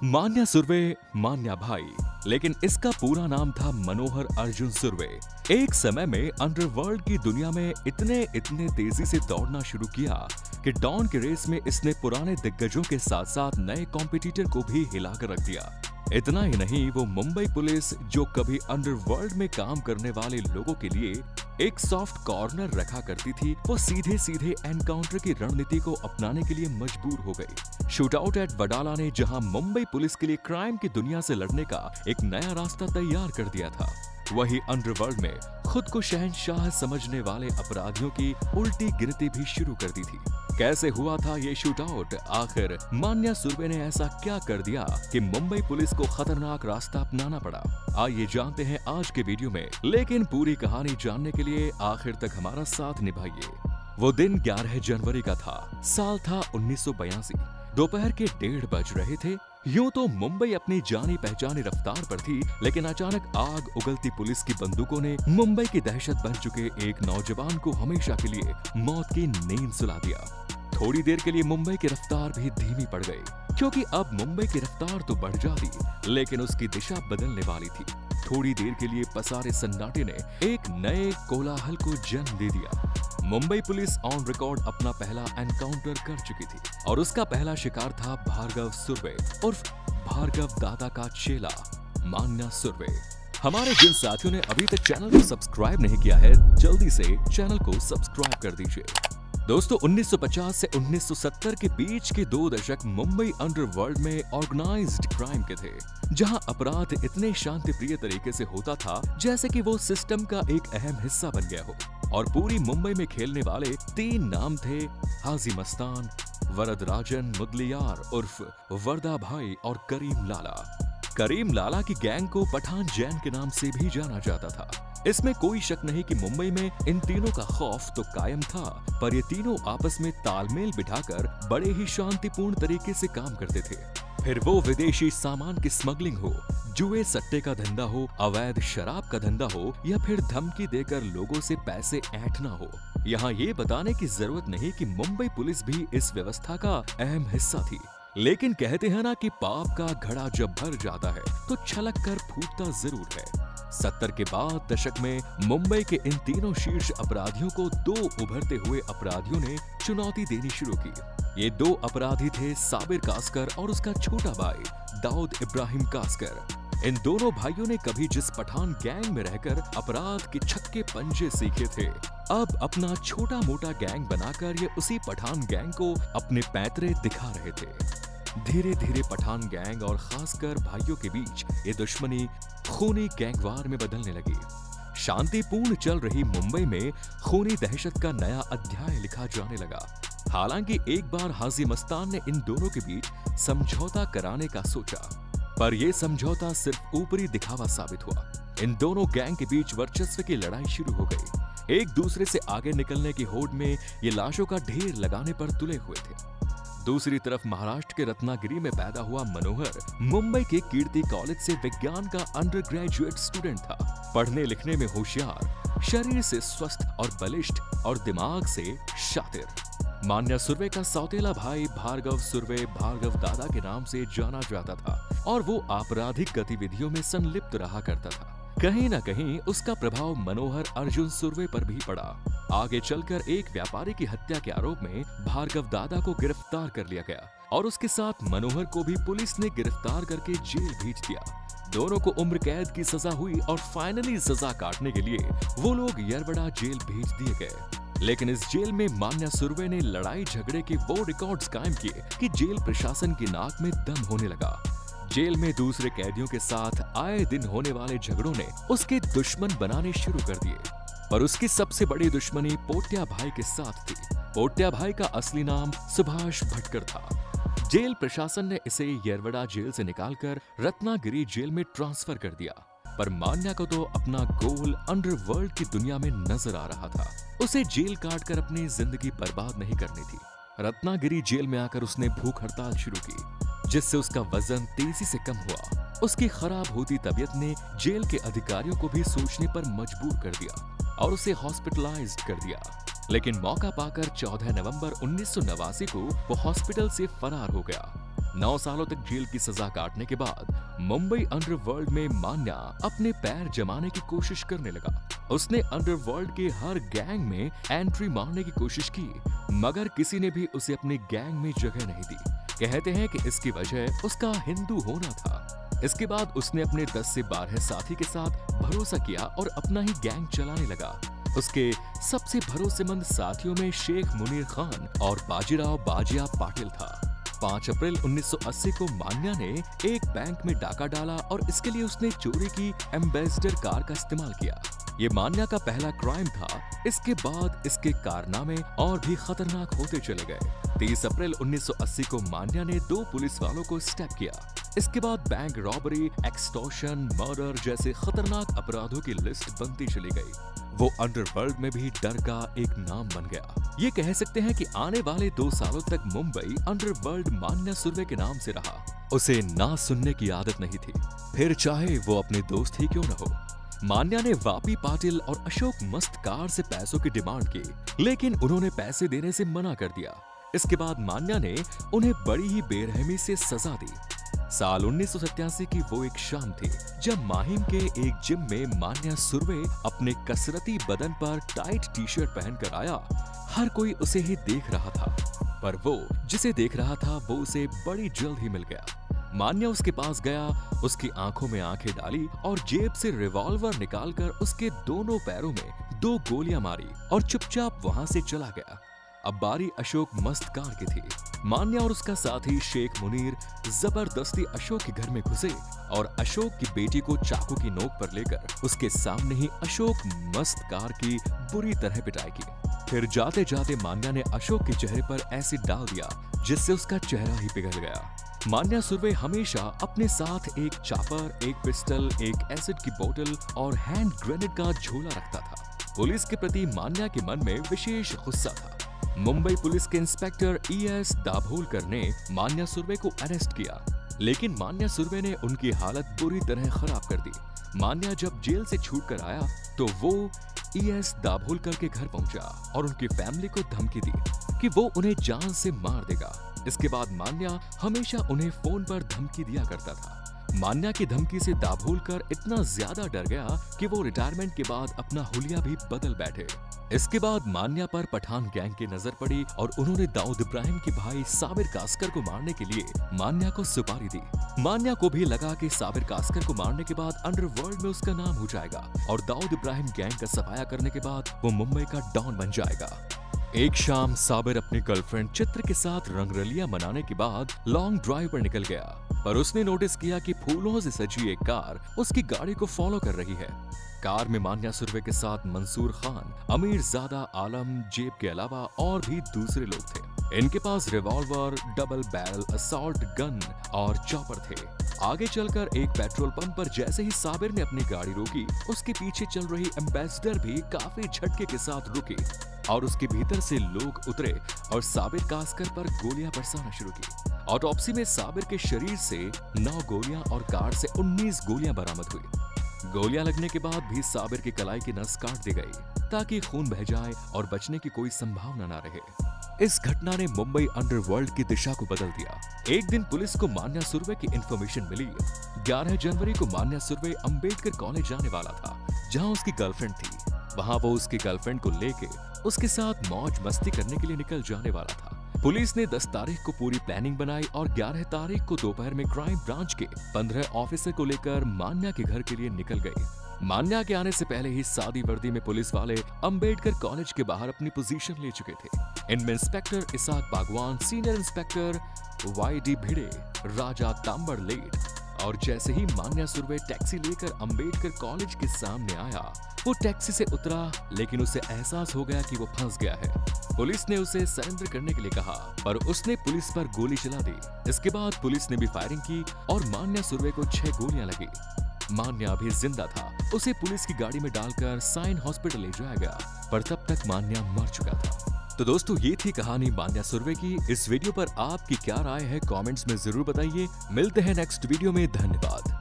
मान्या सुर्वे, मान्या भाई, लेकिन इसका पूरा नाम था मनोहर अर्जुन सुर्वे। एक समय में अंडरवर्ल्ड की दुनिया में इतने तेजी से दौड़ना शुरू किया कि डॉन की रेस में इसने पुराने दिग्गजों के साथ साथ नए कॉम्पिटिटर को भी हिलाकर रख दिया। इतना ही नहीं, वो मुंबई पुलिस, जो कभी अंडरवर्ल्ड में काम करने वाले लोगों के लिए एक सॉफ्ट कॉर्नर रखा करती थी, वो सीधे सीधे एनकाउंटर की रणनीति को अपनाने के लिए मजबूर हो गई। शूटआउट एट वडाला ने जहां मुंबई पुलिस के लिए क्राइम की दुनिया से लड़ने का एक नया रास्ता तैयार कर दिया था, वहीं अंडरवर्ल्ड में खुद को शहंशाह समझने वाले अपराधियों की उल्टी गिनती भी शुरू कर दी थी। कैसे हुआ था ये शूटआउट? आखिर मान्या सुर्वे ने ऐसा क्या कर दिया कि मुंबई पुलिस को खतरनाक रास्ता अपनाना पड़ा? आइए जानते हैं आज के वीडियो में, लेकिन पूरी कहानी जानने के लिए आखिर तक हमारा साथ निभाइए। वो दिन 11 जनवरी का था, साल था 1982। दोपहर के 1:30 बज रहे थे। यूं तो मुंबई अपनी जानी पहचानी रफ्तार पर थी, लेकिन अचानक आग उगलती पुलिस की बंदूकों ने मुंबई की दहशत बन चुके एक नौजवान को हमेशा के लिए मौत की नींद सुला दिया। थोड़ी देर के लिए मुंबई की रफ्तार भी धीमी पड़ गई, क्योंकि अब मुंबई की रफ्तार तो बढ़ जाती, लेकिन उसकी दिशा बदलने वाली थी। थोड़ी देर के लिए पसारे सन्नाटे ने एक नए कोलाहल को जन्म दे दिया। मुंबई पुलिस ऑन रिकॉर्ड अपना पहला एनकाउंटर कर चुकी थी, और उसका पहला शिकार था भार्गव सुर्वे उर्फ भार्गव दादा का चेला मान्या सुर्वे। हमारे जिन साथियों ने अभी तक चैनल को सब्सक्राइब नहीं किया है, जल्दी से चैनल को सब्सक्राइब कर दीजिए। दोस्तों, 1950 से 1970 के बीच के 2 दशक मुंबई अंडरवर्ल्ड में ऑर्गेनाइज्ड क्राइम के थे, जहां अपराध इतने शांतिप्रिय तरीके से होता था जैसे कि वो सिस्टम का एक अहम हिस्सा बन गया हो। और पूरी मुंबई में खेलने वाले 3 नाम थे: हाजी मस्तान, वरदराजन मुदलियार उर्फ वर्दा भाई और करीम लाला। करीम लाला की गैंग को पठान जैन के नाम से भी जाना जाता था। इसमें कोई शक नहीं कि मुंबई में इन तीनों का खौफ तो कायम था, पर ये तीनों आपस में तालमेल बिठाकर बड़े ही शांतिपूर्ण तरीके से काम करते थे। फिर वो विदेशी सामान की स्मगलिंग हो, जुए सट्टे का धंधा हो, अवैध शराब का धंधा हो, या फिर धमकी देकर लोगों से पैसे ऐंठना हो। यहाँ ये बताने की जरूरत नहीं कि मुंबई पुलिस भी इस व्यवस्था का अहम हिस्सा थी। लेकिन कहते हैं ना कि पाप का घड़ा जब भर जाता है तो छलक कर फूटता जरूर है। 70 के बाद दशक में मुंबई के इन तीनों शीर्ष अपराधियों को 2 उभरते हुए अपराधियों ने चुनौती देनी शुरू की। ये 2 अपराधी थे साबिर कास्कर और उसका छोटा भाई दाऊद इब्राहिम कास्कर। इन दोनों भाइयों ने कभी जिस पठान गैंग में रहकर अपराध के छक्के पंजे सीखे थे, अब अपना छोटा मोटा गैंग बनाकर ये उसी पठान गैंग को अपने पैतरे दिखा रहे थे। धीरे धीरे पठान गैंग और खासकर भाइयों के बीच ये दुश्मनी खूनी गैंगवार में बदलने लगी। शांतिपूर्ण चल रही मुंबई में खूनी दहशत का नया अध्याय लिखा जाने लगा। हालांकि एक बार हाजी मस्तान ने इन दोनों के बीच समझौता कराने का सोचा, पर यह समझौता सिर्फ ऊपरी दिखावा साबित हुआ। इन दोनों गैंग के बीच वर्चस्व की लड़ाई शुरू हो गई। एक दूसरे से आगे निकलने की होड़ में ये लाशों का ढेर लगाने पर तुले हुए थे। दूसरी तरफ महाराष्ट्र के रत्नागिरी में पैदा हुआ मनोहर मुंबई के कीर्ति कॉलेज से विज्ञान का अंडर ग्रेजुएट स्टूडेंट था। पढ़ने लिखने में होशियार, शरीर से स्वस्थ और बलिष्ठ और दिमाग से शातिर। मान्या सुर्वे का सौतेला भाई भार्गव सुर्वे भार्गव दादा के नाम से जाना जाता था, और वो आपराधिक गतिविधियों में संलिप्त रहा करता था। कहीं न कहीं उसका प्रभाव मनोहर अर्जुन सुर्वे पर भी पड़ा। आगे चलकर एक व्यापारी की हत्या के आरोप में भार्गव दादा को गिरफ्तार कर लिया गया, और उसके साथ मनोहर को भी पुलिस ने गिरफ्तार करके जेल भेज दिया। दोनों को उम्र कैद की सजा हुई, और फाइनली सजा काटने के लिए वो लोग यरवड़ा जेल भेज दिए गए। लेकिन इस जेल में मान्या सुर्वे ने लड़ाई झगड़े के वो रिकॉर्ड्स कायम किए कि जेल प्रशासन की नाक में दम होने लगा। जेल में दूसरे कैदियों के साथ आए दिन होने वाले झगड़ों ने उसके दुश्मन बनाने शुरू कर दिए, पर उसकी सबसे बड़ी दुश्मनी पोट्या भाई के साथ थी। पोट्या भाई का असली नाम सुभाष भटकर था। जेल प्रशासन ने इसे यरवड़ा जेल से निकालकर रत्नागिरी जेल में ट्रांसफर कर दिया, पर मान्या को तो अपना गोल अंडरवर्ल्ड की दुनिया में नजर आ रहा था। उसे जेल काटकर अपनी जिंदगी बर्बाद नहीं करनी थी। रत्नागिरी जेल में आकर उसने भूख हड़ताल शुरू की, जिससे उसका वजन तेजी से कम हुआ। उसकी खराब होती तबीयत ने जेल के अधिकारियों को भी सोचने पर मजबूर कर दिया और उसे हॉस्पिटलाइज्ड कर दिया। लेकिन मौका पाकर 14 नवंबर 1989 को वो हॉस्पिटल से फरार हो गया। 9 सालों तक जेल की सजा काटने के बाद मुंबई अंडरवर्ल्ड में मान्या अपने पैर जमाने की कोशिश करने लगा। उसने अंडरवर्ल्ड के हर गैंग में एंट्री मारने की कोशिश की, मगर किसी ने भी उसे अपनी गैंग में जगह नहीं दी। कहते हैं कि इसकी वजह उसका हिंदू होना था। इसके बाद उसने अपने 10 से 12 साथी के साथ भरोसा किया और अपना ही गैंग चलाने लगा। उसके सबसे भरोसेमंद साथियों में शेख मुनीर खान और बाजीराव बाजिया पाटिल था। 5 अप्रैल 1980 को मान्या ने एक बैंक में डाका डाला और इसके लिए उसने चोरी की एम्बेसडर कार का इस्तेमाल किया। ये मान्या का पहला क्राइम था। इसके बाद इसके कारनामे और भी खतरनाक होते चले गए। 30 अप्रैल 1980 को मान्या ने 2 पुलिस वालों को स्टैप किया। इसके बाद बैंक रॉबरी, एक्सटॉर्शन, मर्डर जैसे खतरनाक अपराधों की लिस्ट बनती चली गई। वो अंडरवर्ल्ड में भी डर का एक नाम बन गया। ये कह सकते हैं कि आने वाले 2 सालों तक मुंबई अंडरवर्ल्ड मान्या सुर्वे के नाम से रहा। उसे ना सुनने की आदत नहीं थी, फिर चाहे वो अपने दोस्त ही क्यों न हो। मान्या ने वापी पाटिल और अशोक मस्तकार से पैसों की डिमांड की, लेकिन उन्होंने पैसे देने से मना कर दिया। इसके बाद मान्या ने उन्हें बड़ी ही बेरहमी से सजा दी। साल 1987 की वो एक शाम थी जब माहिम के एक जिम में मान्या सुर्वे अपने कसरती बदन पर टाइट टी-शर्ट पहनकर आया। हर कोई उसे ही देख रहा था, पर वो जिसे देख रहा था वो उसे बड़ी जल्द ही मिल गया। मान्या उसके पास गया, उसकी आंखों में आंखें डाली और जेब से रिवॉल्वर निकालकर उसके दोनों पैरों में 2 गोलियां मारी और चुपचाप वहां से चला गया। अब बारी अशोक मस्तकार की थी। मान्या और उसका साथी शेख मुनीर जबरदस्ती अशोक के घर में घुसे और अशोक की बेटी को चाकू की नोक पर लेकर उसके सामने ही अशोक मस्तकार की बुरी तरह पिटाई की। फिर जाते जाते मान्या ने अशोक के चेहरे पर एसिड डाल दिया, जिससे उसका चेहरा ही पिघल गया। मान्या सुर्वे हमेशा अपने साथ एक चापर, एक पिस्टल, एक एसिड की बोतल और हैंड ग्रेनेड का झोला रखता था। पुलिस के प्रति मान्या के मन में विशेष गुस्सा था। मुंबई पुलिस के इंस्पेक्टर ES दाभोलकर ने मान्या सुर्वे को अरेस्ट किया, लेकिन मान्या सुर्वे ने उनकी हालत बुरी तरह खराब कर दी। मान्या जब जेल से छूटकर आया तो वो ES दाभोलकर के घर पहुंचा और उनकी फैमिली को धमकी दी कि वो उन्हें जान से मार देगा। इसके बाद मान्या हमेशा उन्हें फोन पर धमकी दिया करता था। मान्या की धमकी से दाभोलकर इतना ज्यादा डर गया कि वो रिटायरमेंट के बाद अपना हुलिया भी बदल बैठे। इसके बाद मान्या पर पठान गैंग की नजर पड़ी और उन्होंने दाऊद इब्राहिम के भाई साबिर कास्कर को मारने के लिए मान्या को सुपारी दी। मान्या को भी लगा कि साबिर कास्कर को मारने के बाद अंडरवर्ल्ड में उसका नाम हो जाएगा और दाऊद इब्राहिम गैंग का सफाया करने के बाद वो मुंबई का डॉन बन जाएगा। एक शाम साबिर अपनी गर्लफ्रेंड चित्र के साथ रंगरलियां मनाने के बाद लॉन्ग ड्राइव पर निकल गया, पर उसने नोटिस किया कि फूलों से सजी एक कार उसकी गाड़ी को फॉलो कर रही है। कार में मान्या सुर्वे के साथ मंसूर खान, अमीर ज़ादा आलम, जेब के अलावा और भी दूसरे लोग थे। इनके पास revolver, double barrel assault gun और चॉपर थे। आगे चलकर एक पेट्रोल पंप पर जैसे ही साबिर ने अपनी गाड़ी रोकी, उसके पीछे चल रही एम्बेसडर भी काफी झटके के साथ रुकी और उसके भीतर से लोग उतरे और साबिर कास्कर पर गोलियां बरसाना शुरू की। ऑटोप्सी में साबिर के शरीर से 9 गोलियां और कार से 19 गोलियां बरामद हुई। गोलियां लगने के बाद भी साबिर की कलाई की नस काट दी गई ताकि खून बह जाए और बचने की कोई संभावना न रहे। इस घटना ने मुंबई अंडरवर्ल्ड की दिशा को बदल दिया। एक दिन पुलिस को मान्या सुर्वे की इंफॉर्मेशन मिली। 11 जनवरी को मान्या सुर्वे अंबेडकर कॉलेज जाने वाला था, जहां उसकी गर्लफ्रेंड थी। वहां वो उसकी गर्लफ्रेंड को लेके उसके साथ मौज मस्ती करने के लिए निकल जाने वाला था। पुलिस ने 10 तारीख को पूरी प्लानिंग बनाई और 11 तारीख को दोपहर में क्राइम ब्रांच के 15 ऑफिसर को लेकर मान्या के घर के लिए निकल गए। मान्या के आने से पहले ही सादी वर्दी में पुलिस वाले अंबेडकर कॉलेज के बाहर अपनी पोजीशन ले चुके थे। इनमें इंस्पेक्टर इसाक बागवान, सीनियर इंस्पेक्टर YD भिड़े, राजा तांबड़ लेट। और जैसे ही मान्या सुर्वे टैक्सी लेकर अंबेडकर कॉलेज के सामने आया, वो टैक्सी से उतरा, लेकिन उसे एहसास हो गया कि वो फंस गया है। पुलिस ने उसे सरेंडर करने के लिए कहा, पर उसने पुलिस पर गोली चला दी। इसके बाद पुलिस ने भी फायरिंग की और मान्या सुर्वे को 6 गोलियां लगी। मान्या अभी जिंदा था। उसे पुलिस की गाड़ी में डालकर साइन हॉस्पिटल ले जाया गया, पर तब तक मान्या मर चुका था। तो दोस्तों, ये थी कहानी मान्या सुर्वे की। इस वीडियो पर आपकी क्या राय है कमेंट्स में जरूर बताइए। मिलते हैं नेक्स्ट वीडियो में। धन्यवाद।